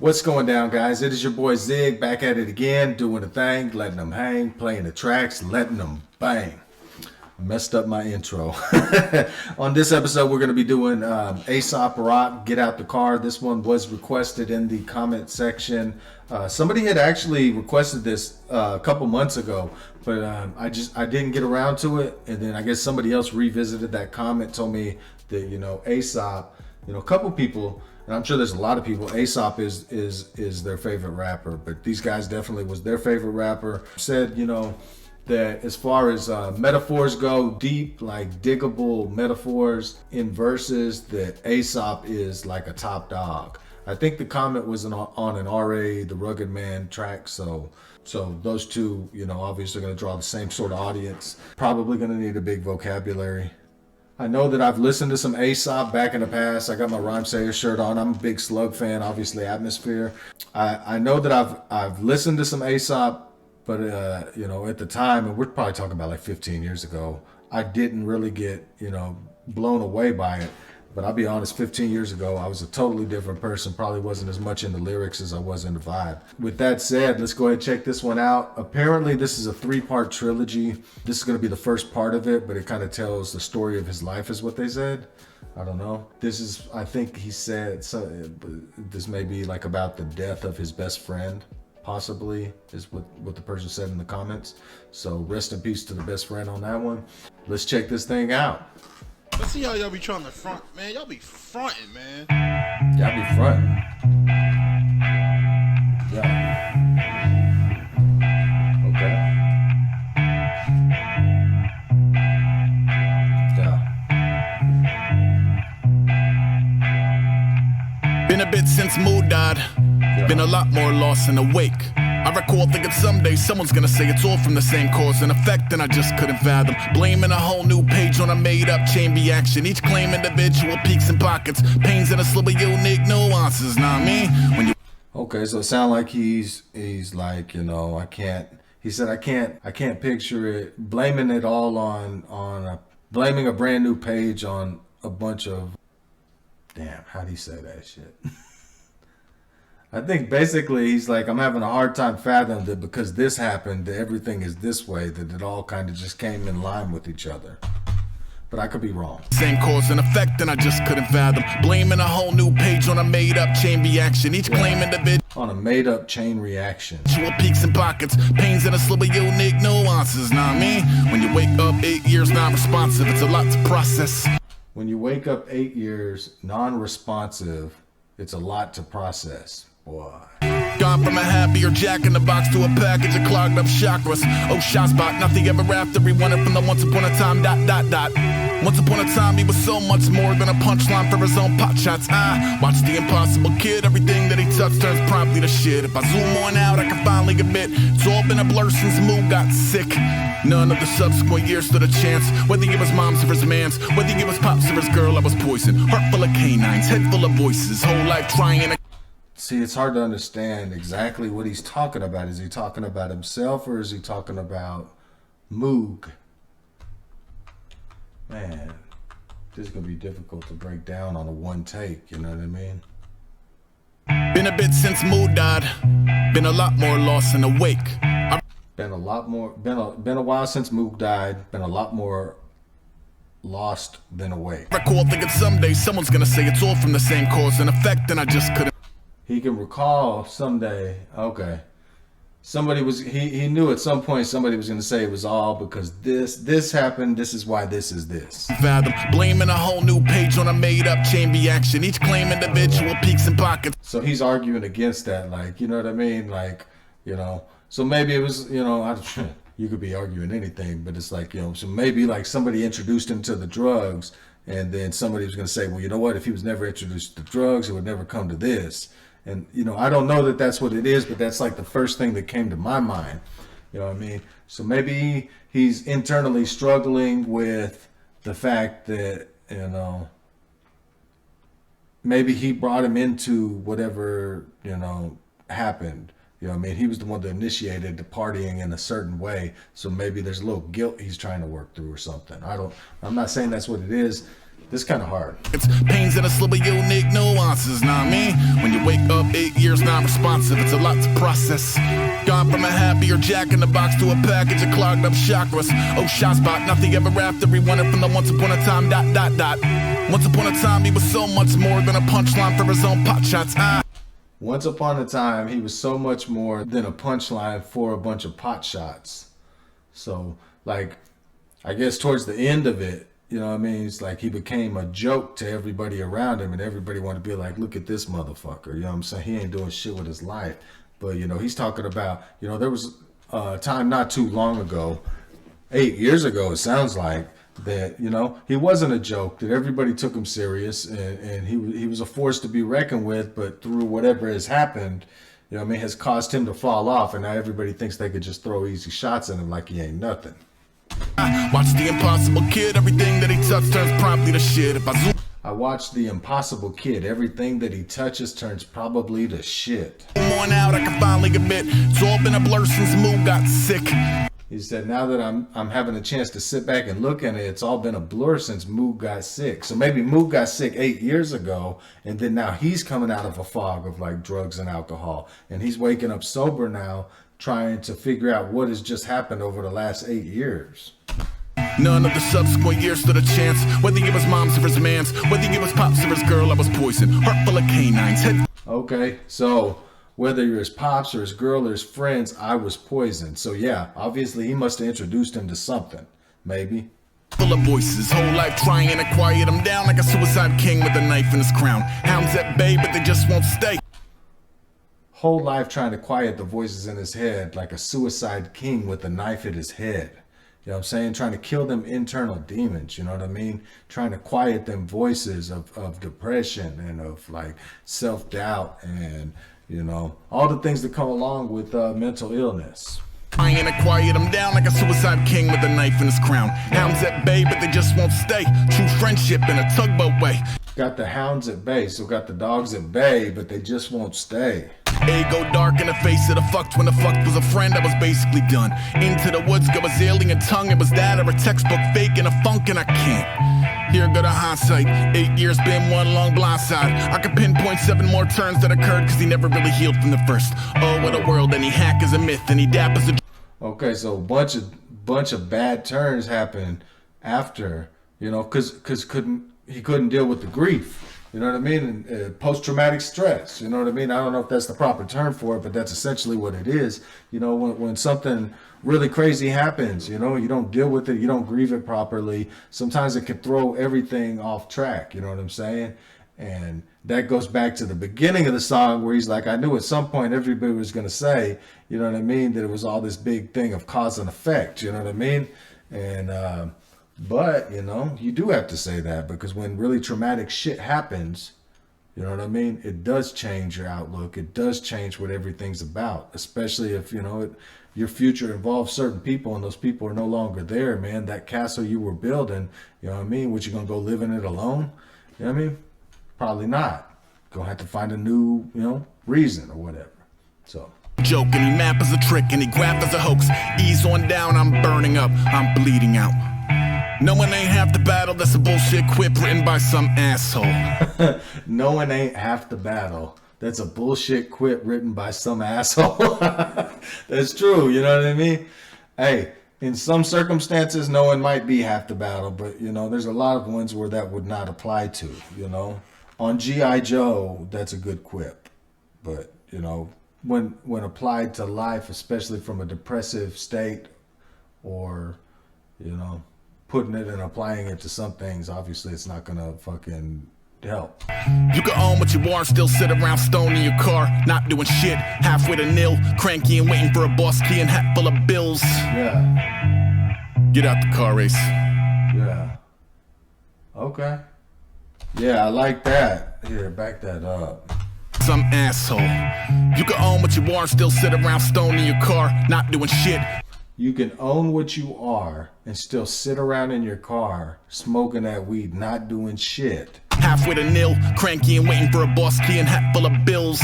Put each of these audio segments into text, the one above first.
What's going down, guys? It is your boy Zig back at it again, doing the thing, letting them hang, playing the tracks, letting them bang. Messed up my intro. On this episode, we're going to be doing Aesop Rock, Get Out the Car. This one was requested in the comment section. Somebody had actually requested this a couple months ago, but I didn't get around to it. And then I guess somebody else revisited that comment, told me that, Aesop, a couple people, and I'm sure there's a lot of people, Aesop is their favorite rapper, but these guys definitely was their favorite rapper. Said, that as far as metaphors go, deep, like diggable metaphors in verses, that Aesop is like a top dog. I think the comment was on an RA, the Rugged Man track, so those two, obviously going to draw the same sort of audience. Probably going to need a big vocabulary. I know that I've listened to some Aesop back in the past. I got my Rhyme Sayer shirt on. I'm a big Slug fan, obviously Atmosphere. I know that I've listened to some Aesop, but at the time, and we're probably talking about like 15 years ago, I didn't really get blown away by it. But I'll be honest, 15 years ago, I was a totally different person. Probably wasn't as much in the lyrics as I was in the vibe. With that said, let's go ahead and check this one out. Apparently, this is a 3-part trilogy. This is going to be the first part of it, but it kind of tells the story of his life, is what they said. I don't know. This is, I think he said, this may be like about the death of his best friend, possibly, is what the person said in the comments. So rest in peace to the best friend on that one. Let's check this thing out. Let's see how y'all be trying to front, man. Y'all be fronting, man. Y'all be fronting. Yeah. Okay. Yeah. Been a bit since Mood died. Been a lot more lost and awake. I recall thinking someday someone's gonna say it's all from the same cause and effect, and I just couldn't fathom. Blaming a whole new page on a made-up chain reaction. Each claim individual peaks and pockets, pains in a slew of unique nuances. Not me. When you okay, so it sounds like he's like, I can't. He said I can't picture it. Blaming it all on blaming a brand new page on a bunch of. Damn, how'd he say that shit? I think basically he's like, I'm having a hard time fathoming that because this happened, that everything is this way, that it all kind of just came in line with each other. But I could be wrong. Same cause and effect, and I just couldn't fathom. Blaming a whole new page on a made-up chain reaction. Each claim individual on a made-up chain reaction. Peaks and pockets, pains in a slew of unique nuances. Not me. When you wake up 8 years non-responsive, it's a lot to process. When you wake up 8 years non-responsive, it's a lot to process. Boy. Gone from a happier Jack in the Box to a package of clogged up chakras. Oh, shot spot, nothing ever after. He wanted from the once upon a time, ... Once upon a time, he was so much more than a punchline for his own pot shots. I watched the impossible kid. Everything that he touched turns promptly to shit. If I zoom on out, I can finally admit it's all been a blur since Mood got sick. None of the subsequent years stood a chance. Whether it was mom's or his man's, whether it was pops or his girl, I was poisoned. Heart full of canines, head full of voices. Whole life trying to. See, it's hard to understand exactly what he's talking about. Is he talking about himself or is he talking about Moog? Man, this is going to be difficult to break down on a one take, you know what I mean? Been a bit since Mood died. Been a lot more lost and awake. Been a while since Moog died. Been a lot more lost than awake. I recall thinking someday someone's going to say it's all from the same cause and effect, and I just couldn't. He can recall someday, okay. He knew at some point somebody was going to say it was all because this happened, this is why this is this. Fathom, blaming a whole new page on a made-up chain reaction. Each claim individual peaks and pockets. So he's arguing against that, like, you know what I mean? Like, so maybe it was, you could be arguing anything, but it's like, so maybe like somebody introduced him to the drugs and then somebody was going to say, well, you know what, if he was never introduced to drugs, it would never come to this. And, I don't know that that's what it is, but that's like the first thing that came to my mind. You know what I mean? So maybe he's internally struggling with the fact that, maybe he brought him into whatever, happened. He was the one that initiated the partying in a certain way. So maybe there's a little guilt he's trying to work through or something. I'm not saying that's what it is. This kind of hard. It's pains in a slew of unique nuances, not me. When you wake up 8 years not non-responsive, it's a lot to process. Gone from a happier jack in the box to a package of clogged up chakras. Oh, shot spot, nothing ever after. We wanted from the once upon a time, ... Once upon a time, he was so much more than a punchline for his own pot shots. Once upon a time, he was so much more than a punchline for a bunch of pot shots. So, like, I guess towards the end of it, you know what I mean? It's like he became a joke to everybody around him, and everybody wanted to be like, look at this motherfucker. You know what I'm saying? He ain't doing shit with his life. But, you know, he's talking about, you know, there was a time not too long ago, 8 years ago, it sounds like, that, you know, he wasn't a joke, that everybody took him serious, and he was a force to be reckoned with, but through whatever has happened, you know what I mean, has caused him to fall off, and now everybody thinks they could just throw easy shots at him like he ain't nothing. Watch the impossible kid, everything that he touched turns promptly to shit. If I zoom I watched the impossible kid, everything that he touches turns probably to shit. on out, I can finally admit, it's all been a blur since Moo got sick. He said, now that I'm having a chance to sit back and look at it, it's all been a blur since Moog got sick. So maybe Moog got sick 8 years ago, and then now he's coming out of a fog of like drugs and alcohol. And he's waking up sober now, trying to figure out what has just happened over the last 8 years. None of the subsequent years stood a chance. Whether it was mom's or his man's, whether it was pop's or his girl, I was poison. Heart full of canines. Head Okay, so whether you're his pops or his girl or his friends, I was poisoned. So yeah, obviously he must have introduced him to something. Maybe. full of voices, whole life trying to quiet him down like a suicide king with a knife in his crown. Hounds at bay, but they just won't stay. Whole life trying to quiet the voices in his head like a suicide king with a knife at his head. You know what I'm saying? Trying to kill them internal demons, you know what I mean? Trying to quiet them voices of depression and of like self-doubt and, you know, all the things that come along with mental illness. Trying to quiet him down like a suicide king with a knife in his crown. Hounds at bay, but they just won't stay. True friendship in a tugboat way. Got the hounds at bay, so got the dogs at bay, but they just won't stay. Ego dark in the face of the fucked. When the fucked was a friend, I was basically done. Into the woods, got was alien tongue. It was that or a textbook fake and a funk, and I can't. Here go the hindsight. 8 years been one long blindside. I could pinpoint 7 more turns that occurred because he never really healed from the first. Oh, what a world, and he hack is a myth, and he dap is a... Okay, so a bunch of bad turns happened after, you know, because he couldn't deal with the grief. You know what I mean? And, post-traumatic stress. You know what I mean? I don't know if that's the proper term for it, but that's essentially what it is. You know, when something really crazy happens, you know, you don't deal with it, you don't grieve it properly. Sometimes it can throw everything off track. You know what I'm saying? And that goes back to the beginning of the song where he's like, I knew at some point everybody was going to say, you know what I mean, that it was all this big thing of cause and effect. You know what I mean? And, but, you know, you do have to say that because when really traumatic shit happens, you know what I mean? It does change your outlook. It does change what everything's about, especially if, you know, your future involves certain people and those people are no longer there, man. That castle you were building, you know what I mean? What, you going to go live in it alone? You know what I mean? Probably not. Gonna have to find a new, you know, reason or whatever. So. Joke, and he map as a trick, and he graph as a hoax. Ease on down, I'm burning up, I'm bleeding out. No one ain't half the battle, that's a bullshit quip written by some asshole. No one ain't half the battle. That's a bullshit quip written by some asshole. That's true, you know what I mean? Hey, in some circumstances, no one might be half the battle, but, you know, there's a lot of ones where that would not apply to, you know? On G.I. Joe, that's a good quip. But, you know, when applied to life, especially from a depressive state or, you know, putting it and applying it to some things, obviously it's not gonna fucking help. You can own what you are and still sit around stoned in your car, not doing shit, halfway to nil, cranky and waiting for a boss key and hat full of bills. Yeah. Get out the car race. Yeah. Okay. Yeah, I like that. Here, back that up. Some asshole. You can own what you are and still sit around stoned in your car, not doing shit. You can own what you are and still sit around in your car smoking that weed, not doing shit. Halfway to nil, cranky and waiting for a boss key and hat full of bills.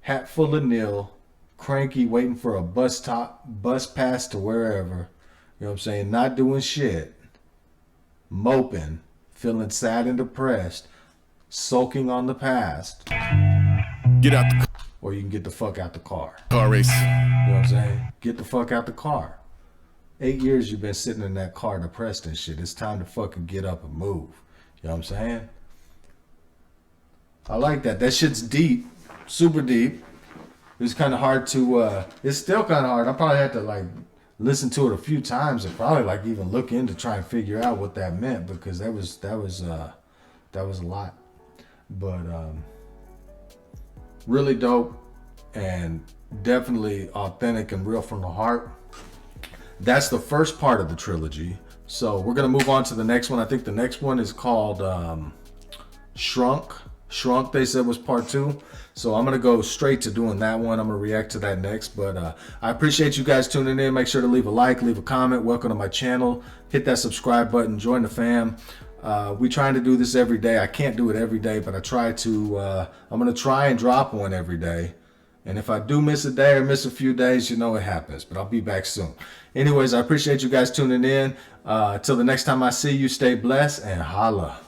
Hat full of nil, cranky, waiting for a bus pass to wherever. You know what I'm saying? Not doing shit. Moping, feeling sad and depressed, sulking on the past. Get Get out the or you can get the fuck out the car. car race. You know what I'm saying? Get the fuck out the car. 8 years you've been sitting in that car depressed and shit. It's time to fucking get up and move. You know what I'm saying? I like that. That shit's deep. Super deep. It was kind of hard to, it's still kind of hard. I probably had to like listen to it a few times and probably like even look in to try and figure out what that meant, because that was a lot. But really dope and definitely authentic and real from the heart. That's the first part of the trilogy. So we're gonna move on to the next one. I think the next one is called Shrunk. Shrunk, they said, was part 2. So I'm gonna go straight to doing that one. I'm gonna react to that next. But I appreciate you guys tuning in. Make sure to leave a like, leave a comment. Welcome to my channel. Hit that subscribe button. Join the fam. We trying to do this every day. I can't do it every day, but I try to. I'm gonna try and drop one every day. And if I do miss a day or miss a few days, you know it happens. But I'll be back soon. Anyways, I appreciate you guys tuning in. Till the next time I see you, stay blessed and holla.